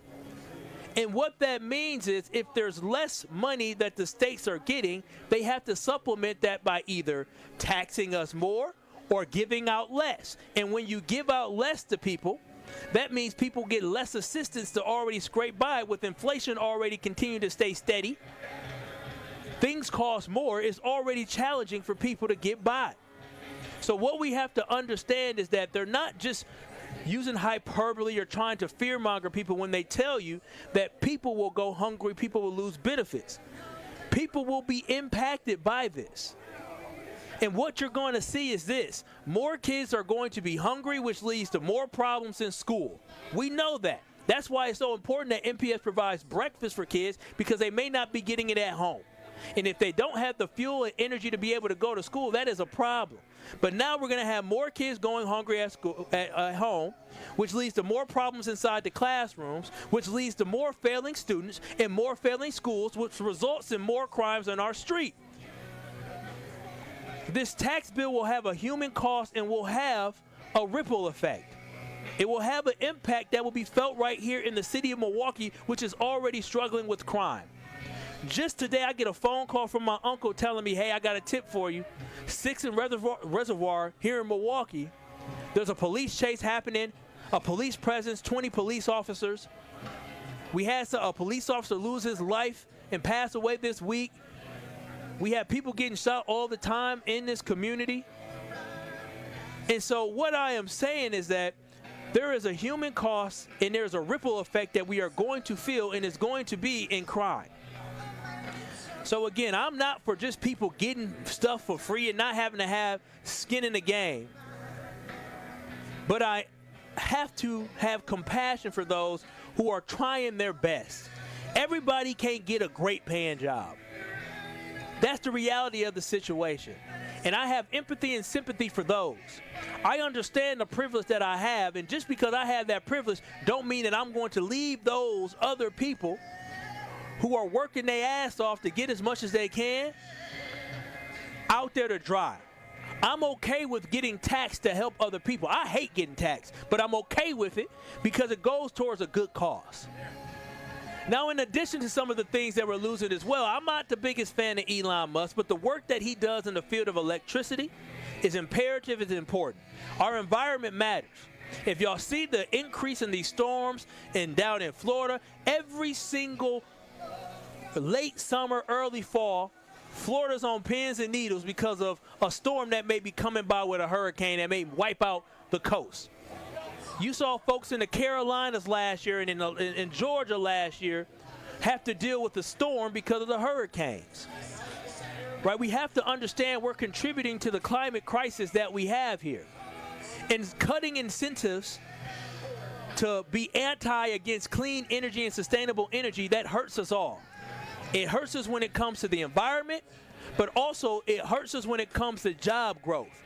And what that means is if there's less money that the states are getting, they have to supplement that by either taxing us more or giving out less. And when you give out less to people, that means people get less assistance to already scrape by. With inflation already continuing to stay steady, things cost more. It's already challenging for people to get by. So what we have to understand is that they're not just using hyperbole or trying to fearmonger people when they tell you that people will go hungry, people will lose benefits. People will be impacted by this. And what you're going to see is this. More kids are going to be hungry, which leads to more problems in school. We know that. That's why it's so important that MPS provides breakfast for kids, because they may not be getting it at home. And if they don't have the fuel and energy to be able to go to school, that is a problem. But now we're going to have more kids going hungry at school, at home, which leads to more problems inside the classrooms, which leads to more failing students and more failing schools, which results in more crimes on our street. This tax bill will have a human cost and will have a ripple effect. It will have an impact that will be felt right here in the city of Milwaukee, which is already struggling with crime. Just today, I get a phone call from my uncle telling me, hey, I got a tip for you. 6th and Reservoir here in Milwaukee. There's a police chase happening, a police presence, 20 police officers. We had a police officer lose his life and pass away this week. We have people getting shot all the time in this community. And so what I am saying is that there is a human cost and there's a ripple effect that we are going to feel, and it's going to be in crime. So again, I'm not for just people getting stuff for free and not having to have skin in the game. But I have to have compassion for those who are trying their best. Everybody can't get a great paying job. That's the reality of the situation. And I have empathy and sympathy for those. I understand the privilege that I have, and just because I have that privilege don't mean that I'm going to leave those other people who are working their ass off to get as much as they can out there to dry. I'm okay with getting taxed to help other people. I hate getting taxed, but I'm okay with it because it goes towards a good cause. Now, in addition to some of the things that we're losing as well, I'm not the biggest fan of Elon Musk, but the work that he does in the field of electricity is imperative, it's important. Our environment matters. If y'all see the increase in these storms and down in Florida, every single late summer, early fall, Florida's on pins and needles because of a storm that may be coming by with a hurricane that may wipe out the coast. You saw folks in the Carolinas last year and in Georgia last year have to deal with the storm because of the hurricanes. Right? We have to understand we're contributing to the climate crisis that we have here. And cutting incentives to be against clean energy and sustainable energy, that hurts us all. It hurts us when it comes to the environment, but also it hurts us when it comes to job growth.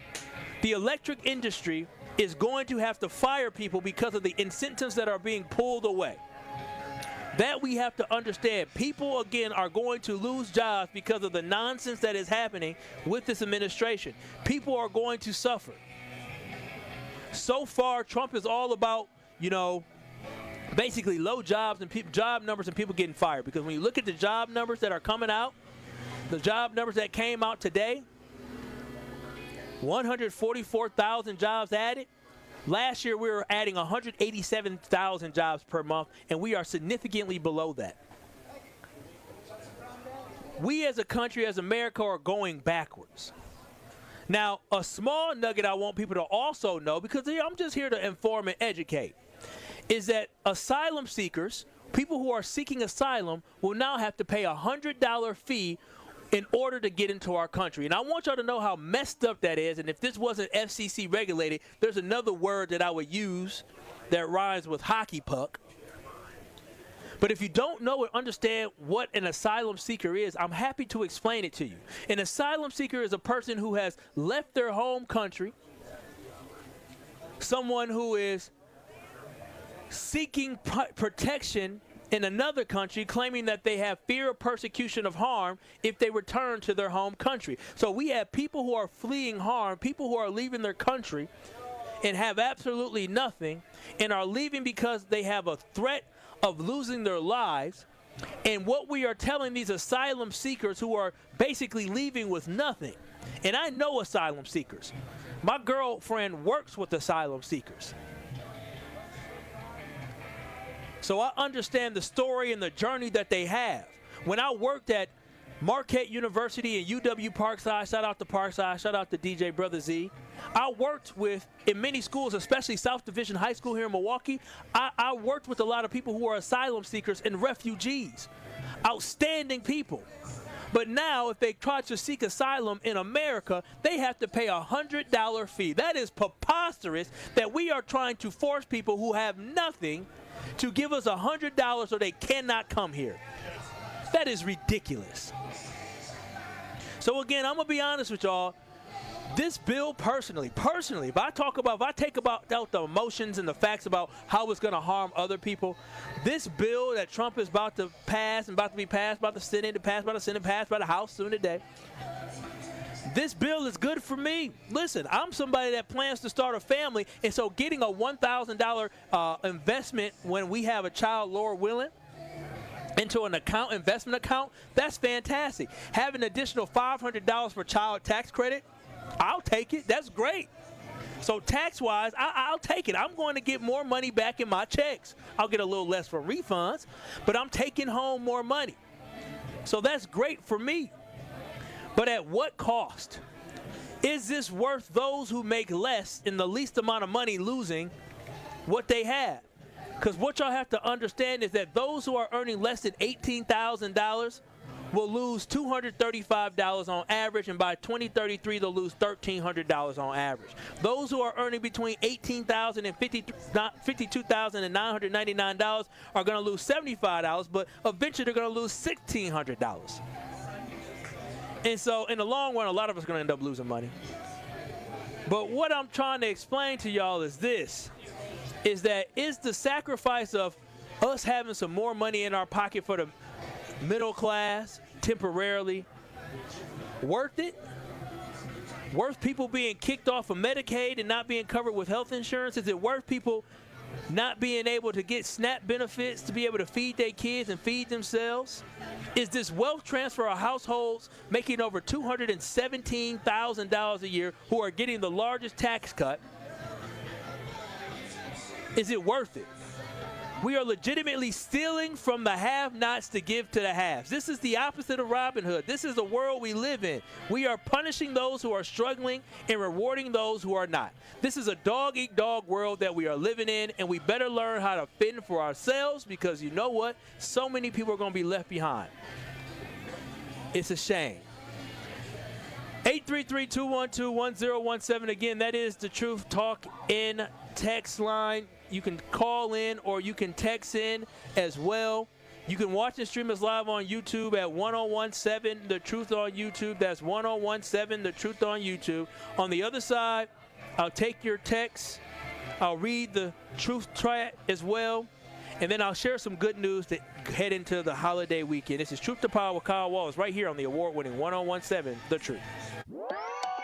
The electric industry is going to have to fire people because of the incentives that are being pulled away. That we have to understand. People, again, are going to lose jobs because of the nonsense that is happening with this administration. People are going to suffer. So far, Trump is all about, basically low jobs and job numbers and people getting fired. Because when you look at the job numbers that are coming out, the job numbers that came out today, 144,000 jobs added. Last year, we were adding 187,000 jobs per month, and we are significantly below that. We as a country, as America, are going backwards. Now, a small nugget I want people to also know, because I'm just here to inform and educate, is that asylum seekers, people who are seeking asylum, will now have to pay a $100 fee in order to get into our country. And I want y'all to know how messed up that is. And if this wasn't FCC regulated, there's another word that I would use that rhymes with hockey puck. But if you don't know or understand what an asylum seeker is, I'm happy to explain it to you. An asylum seeker is a person who has left their home country, someone who is seeking protection in another country, claiming that they have fear of persecution of harm if they return to their home country. So we have people who are fleeing harm, people who are leaving their country and have absolutely nothing and are leaving because they have a threat of losing their lives. And what we are telling these asylum seekers who are basically leaving with nothing, and I know asylum seekers. My girlfriend works with asylum seekers. So I understand the story and the journey that they have. When I worked at Marquette University and UW Parkside, shout out to Parkside, shout out to DJ Brother Z. I worked with, in many schools, especially South Division High School here in Milwaukee, I worked with a lot of people who are asylum seekers and refugees. Outstanding people. But now, if they try to seek asylum in America, they have to pay a $100 fee. That is preposterous that we are trying to force people who have nothing to give us $100 so they cannot come here. That is ridiculous. So again, I'm gonna be honest with y'all. This bill, personally, if I take out the emotions and the facts about how it's gonna harm other people, this bill that Trump is about to pass and about to be passed by the Senate, passed by the House soon today. This bill is good for me. Listen, I'm somebody that plans to start a family, and so getting a $1,000 investment when we have a child, Lord willing, into an investment account, that's fantastic. Having an additional $500 for child tax credit, I'll take it. That's great. So tax-wise, I'll take it. I'm going to get more money back in my checks. I'll get a little less for refunds, but I'm taking home more money. So that's great for me. But at what cost? Is this worth those who make less in the least amount of money losing what they have? Because what y'all have to understand is that those who are earning less than $18,000 will lose $235 on average, and by 2033 they'll lose $1,300 on average. Those who are earning between $18,000 and $52,999 are going to lose $75, but eventually they're going to lose $1,600. And so in the long run, a lot of us are going to end up losing money. But what I'm trying to explain to y'all is this, is that is the sacrifice of us having some more money in our pocket for the middle class temporarily worth it? Worth people being kicked off of Medicaid and not being covered with health insurance? Is it worth people not being able to get SNAP benefits to be able to feed their kids and feed themselves? Is this wealth transfer of households making over $217,000 a year who are getting the largest tax cut? Is it worth it? We are legitimately stealing from the have-nots to give to the haves. This is the opposite of Robin Hood. This is the world we live in. We are punishing those who are struggling and rewarding those who are not. This is a dog-eat-dog world that we are living in, and we better learn how to fend for ourselves, because you know what? So many people are going to be left behind. It's a shame. 833-212-1017. Again, that is the Truth Talk in text line. You can call in or you can text in as well. You can watch and stream us live on YouTube at 1017 The Truth on YouTube. That's 1017 The Truth on YouTube. On the other side, I'll take your texts. I'll read the Truth chat as well. and then I'll share some good news to head into the holiday weekend. This is Truth to Power with Kyle Wallace right here on the award-winning 1017 The Truth.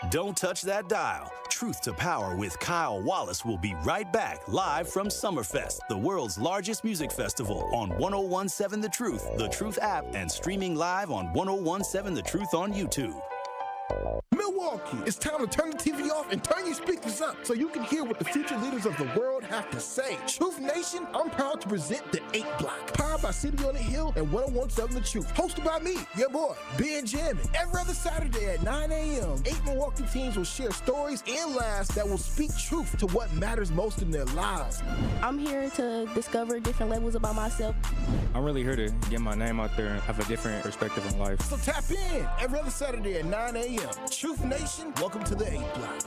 Don't touch that dial. Truth to Power with Kyle Wallace will be right back live from Summerfest, the world's largest music festival, on 1017 The Truth app, and streaming live on 1017 The Truth on YouTube. Milwaukee, it's time to turn the TV off and turn your speakers up so you can hear what the future leaders of the world have to say. Truth Nation, I'm proud to present the 8 Block, powered by City on the Hill and 1017 The Truth, hosted by me, your boy, Ben Jammin. Every other Saturday at 9 a.m., 8 Milwaukee teams will share stories and laughs that will speak truth to what matters most in their lives. I'm here to discover different levels about myself. I'm really here to get my name out there and have a different perspective on life. So tap in every other Saturday at 9 a.m. Truth Nation, welcome to the 8 Block.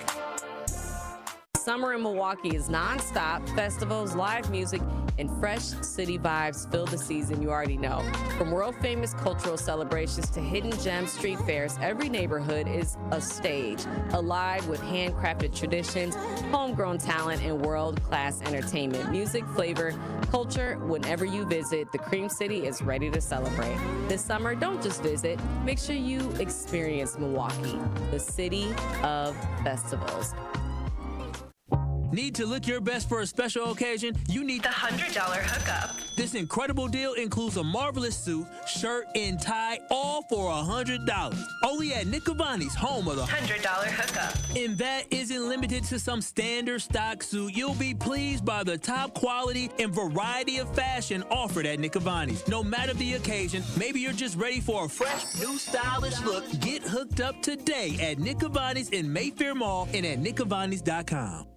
Summer in Milwaukee is non-stop. Festivals, live music, and fresh city vibes fill the season you already know. From world-famous cultural celebrations to hidden gem street fairs, every neighborhood is a stage, alive with handcrafted traditions, homegrown talent, and world-class entertainment. Music, flavor, culture, whenever you visit, the Cream City is ready to celebrate. This summer, don't just visit. Make sure you experience Milwaukee, the city of festivals. Need to look your best for a special occasion? You need the $100 hookup. This incredible deal includes a marvelous suit, shirt, and tie, all for $100. Only at Nick Cavani's, home of the $100 hookup. And that isn't limited to some standard stock suit. You'll be pleased by the top quality and variety of fashion offered at Nick Cavani's. No matter the occasion, maybe you're just ready for a fresh, new stylish look. Get hooked up today at Nick Cavani's in Mayfair Mall and at nickcavani's.com.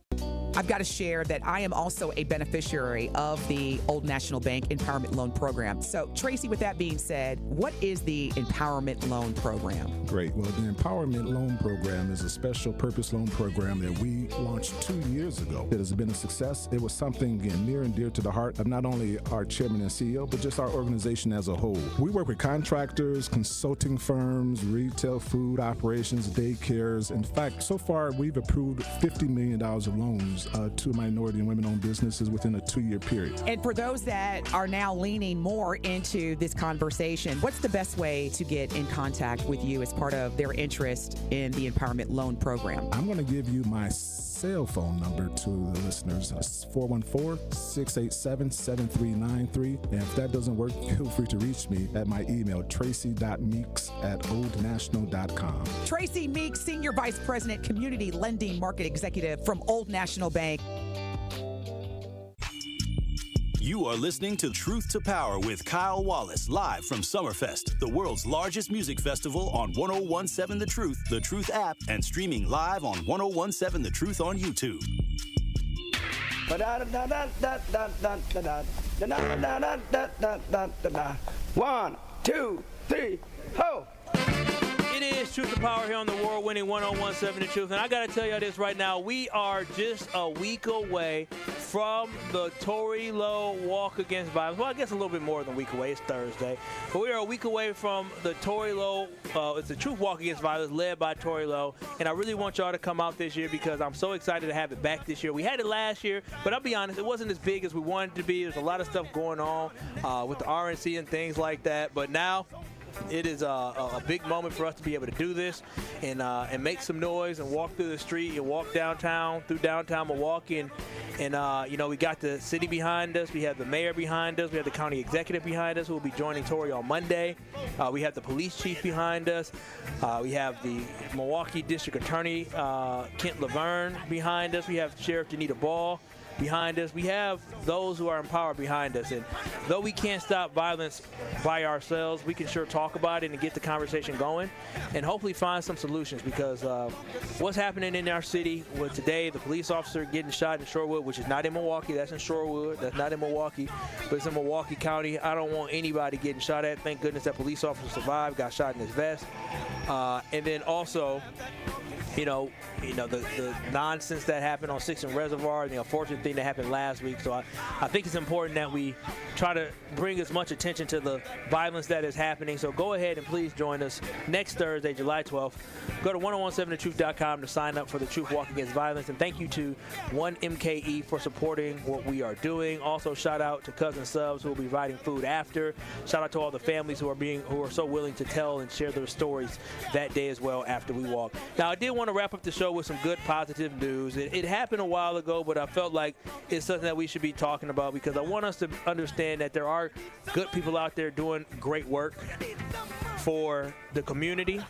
I've got to share that I am also a beneficiary of the Old National Bank Empowerment Loan Program. So, Tracy, with that being said, what is the Empowerment Loan Program? Great. Well, the Empowerment Loan Program is a special purpose loan program that we launched 2 years ago. It has been a success. It was something near and dear to the heart of not only our chairman and CEO, but just our organization as a whole. We work with contractors, consulting firms, retail food operations, daycares. In fact, so far, we've approved $50 million of loans to minority and women-owned businesses within a 2-year period. And for those that are now leaning more into this conversation, what's the best way to get in contact with you as part of their interest in the Empowerment Loan Program? I'm going to give you my cell phone number to the listeners. It's 414-687-7393. And if that doesn't work, feel free to reach me at my email, tracy.meeks@oldnational.com. Tracy Meeks, Senior Vice President, Community Lending Market Executive from Old National Bank. You are listening to Truth to Power with Kyle Wallace, live from Summerfest, the world's largest music festival, on 1017 The Truth app, and streaming live on 1017 The Truth on YouTube. 1, 2, 3, ho! It is Truth to Power here on the award-winning 1017 The Truth. And I got to tell you this right now. We are just a week away from the Tory Lowe Walk Against Violence. Well, I guess a little bit more than a week away. It's Thursday. But we are a week away from the Tory Lowe. It's the Truth Walk Against Violence led by Tory Lowe. And I really want y'all to come out this year because I'm so excited to have it back this year. We had it last year, but I'll be honest, it wasn't as big as we wanted it to be. There's a lot of stuff going on with the RNC and things like that. But now it is a big moment for us to be able to do this and make some noise and walk through the street and walk downtown, through downtown Milwaukee. And we got the city behind us. We have the mayor behind us. We have the county executive behind us who will be joining Tory on Monday. We have the police chief behind us. We have the Milwaukee District Attorney, Kent Laverne, behind us. We have Sheriff Janita Ball behind us. We have those who are empowered behind us. And though we can't stop violence by ourselves, we can sure talk about it and get the conversation going and hopefully find some solutions, because what's happening in our city with today, the police officer getting shot in Shorewood, which is not in Milwaukee, that's in Shorewood, that's not in Milwaukee, but it's in Milwaukee County. I don't want anybody getting shot at. Thank goodness that police officer survived, got shot in his vest. And then also, the nonsense that happened on 6th and Reservoir and the unfortunate thing everything that happened last week. So I think it's important that we try to bring as much attention to the violence that is happening. So go ahead and please join us next Thursday, July 12th. Go to 1017thetruth.com to sign up for the Truth Walk Against Violence. And thank you to 1MKE for supporting what we are doing. Also, shout out to Cousin Subs who will be providing food after. Shout out to all the families who are so willing to tell and share their stories that day as well after we walk. Now, I did want to wrap up the show with some good positive news. It happened a while ago, but I felt like it's something that we should be talking about because I want us to understand that there are good people out there doing great work for the community,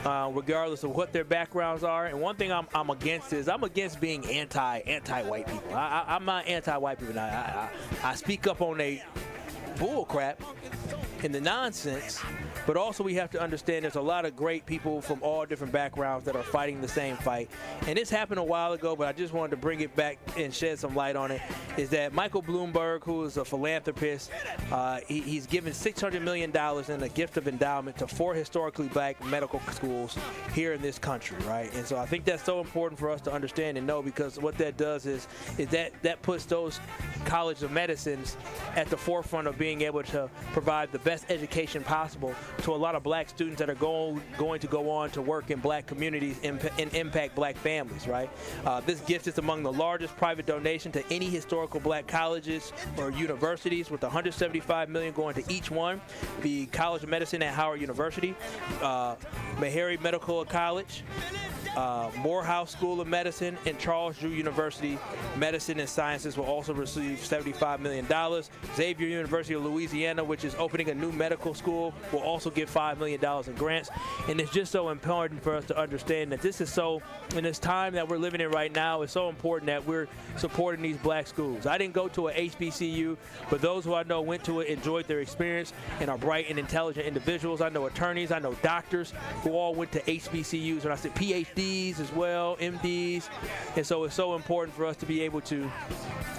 regardless of what their backgrounds are. And one thing I'm against is I'm against being anti-white people. I'm not anti-white people. I speak up on a bull crap and the nonsense, but also we have to understand there's a lot of great people from all different backgrounds that are fighting the same fight. And this happened a while ago, but I just wanted to bring it back and shed some light on it, is that Michael Bloomberg, who is a philanthropist, he's given $600 million in a gift of endowment to 4 historically black medical schools here in this country, right? And so I think that's so important for us to understand and know, because what that does is that puts those college of medicines at the forefront of being able to provide the best education possible to a lot of black students that are going to go on to work in black communities and impact black families, right? This gift is among the largest private donation to any historical black colleges or universities, with $175 million going to each one. The College of Medicine at Howard University, Meharry Medical College, Morehouse School of Medicine, and Charles Drew University Medicine and Sciences will also receive $75 million. Xavier University of Louisiana, which is opening a new medical school, will also get $5 million in grants. And it's just so important for us to understand that this is so, in this time that we're living in right now, it's so important that we're supporting these black schools. I didn't go to a HBCU, but those who I know went to it enjoyed their experience and are bright and intelligent individuals. I know attorneys, I know doctors who all went to HBCUs, and I said PhDs as well, MDs. And so it's so important for us to be able to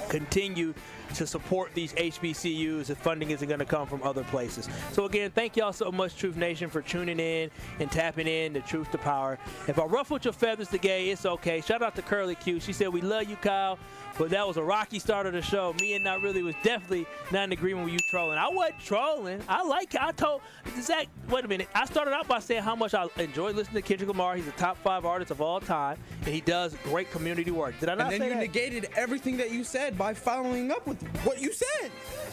continue to support these HBCUs if funding isn't going to come from other places. So again, thank y'all so much, Truth Nation, for tuning in and tapping in to Truth to Power. If I ruffled your feathers today, it's okay. Shout out to Curly Q. She said, "We love you, Kyle, but that was a rocky start of the show. Me and Not Really was definitely not in agreement with you trolling." I wasn't trolling. I told Zach, wait a minute. I started out by saying how much I enjoy listening to Kendrick Lamar. He's a top 5 artist of all time, and he does great community work. Did I not say that? And then you negated everything that you said by following up with what you said.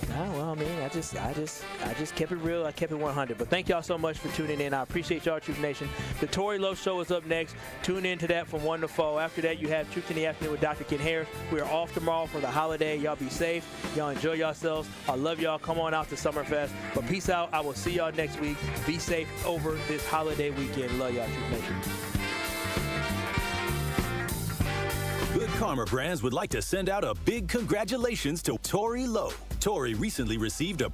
Well, I mean, I just kept it real. I kept it 100. But thank y'all so much for tuning in. I appreciate y'all, Truth Nation. The Tory Lowe Show is up next. Tune in to that from 1 to 4. After that, you have Truth in the Afternoon with Dr. Ken Harris. We are off tomorrow for the holiday. Y'all be safe. Y'all enjoy yourselves. I love y'all. Come on out to Summerfest. But peace out. I will see y'all next week. Be safe over this holiday weekend. Love y'all, Truth Nation. Good Karma Brands would like to send out a big congratulations to Tory Lowe. Tory recently received a